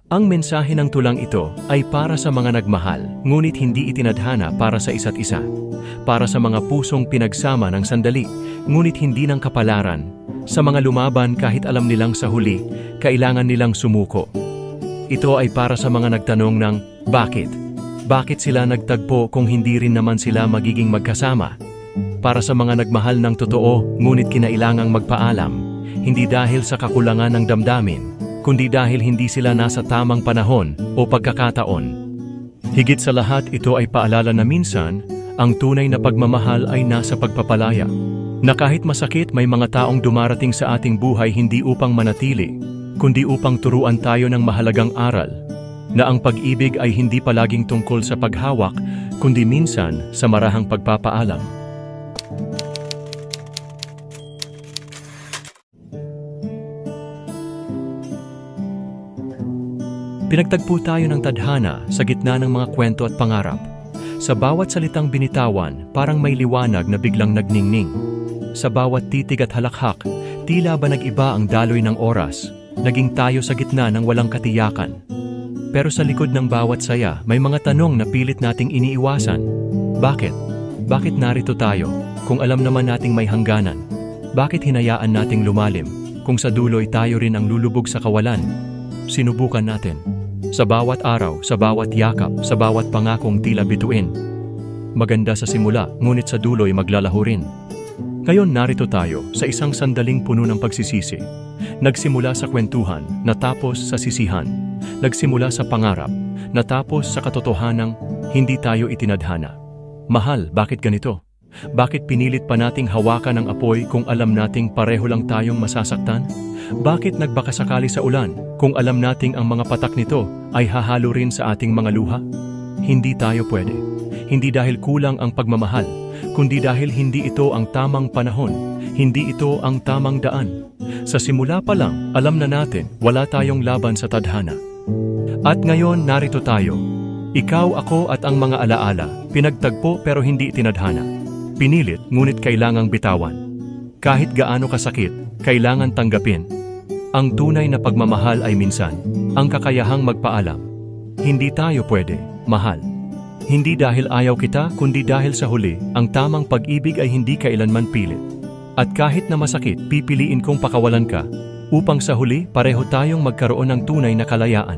Ang mensahe ng tulang ito ay para sa mga nagmahal, ngunit hindi itinadhana para sa isa't isa. Para sa mga pusong pinagsama ng sandali, ngunit hindi ng kapalaran. Sa mga lumaban kahit alam nilang sa huli, kailangan nilang sumuko. Ito ay para sa mga nagtanong ng, bakit? Bakit sila nagtagpo kung hindi rin naman sila magiging magkasama? Para sa mga nagmahal ng totoo, ngunit kinailangang magpaalam, hindi dahil sa kakulangan ng damdamin, kundi dahil hindi sila nasa tamang panahon o pagkakataon. Higit sa lahat, ito ay paalala na minsan, ang tunay na pagmamahal ay nasa pagpapalaya. Na kahit masakit, may mga taong dumarating sa ating buhay hindi upang manatili, kundi upang turuan tayo ng mahalagang aral, na ang pag-ibig ay hindi palaging tungkol sa paghawak, kundi minsan sa marahang pagpapaalam. Pinagtagpo tayo ng tadhana sa gitna ng mga kwento at pangarap. Sa bawat salitang binitawan, parang may liwanag na biglang nagningning. Sa bawat titig at halakhak, tila ba nag-iba ang daloy ng oras, naging tayo sa gitna ng walang katiyakan. Pero sa likod ng bawat saya, may mga tanong na pilit nating iniiwasan. Bakit? Bakit narito tayo, kung alam naman nating may hangganan? Bakit hinayaan nating lumalim, kung sa dulo'y tayo rin ang lulubog sa kawalan? Sinubukan natin. Sa bawat araw, sa bawat yakap, sa bawat pangakong tila bituin. Maganda sa simula, ngunit sa dulo'y maglalaho rin. Ngayon narito tayo sa isang sandaling puno ng pagsisisi. Nagsimula sa kwentuhan, natapos sa sisihan. Nagsimula sa pangarap, natapos sa katotohanang hindi tayo itinadhana. Mahal, bakit ganito? Bakit pinilit pa nating hawakan ang apoy kung alam nating pareho lang tayong masasaktan? Bakit nagbakasakali sa ulan kung alam nating ang mga patak nito ay hahalo rin sa ating mga luha? Hindi tayo pwede. Hindi dahil kulang ang pagmamahal, kundi dahil hindi ito ang tamang panahon, hindi ito ang tamang daan. Sa simula pa lang, alam na natin wala tayong laban sa tadhana. At ngayon narito tayo. Ikaw, ako at ang mga alaala, pinagtagpo pero hindi itinadhana. Pinilit ngunit kailangang bitawan. Kahit gaano kasakit, kailangan tanggapin. Ang tunay na pagmamahal ay minsan, ang kakayahang magpaalam. Hindi tayo pwede, mahal. Hindi dahil ayaw kita, kundi dahil sa huli, ang tamang pag-ibig ay hindi kailanman pilit. At kahit na masakit, pipiliin kong pakawalan ka, upang sa huli, pareho tayong magkaroon ng tunay na kalayaan.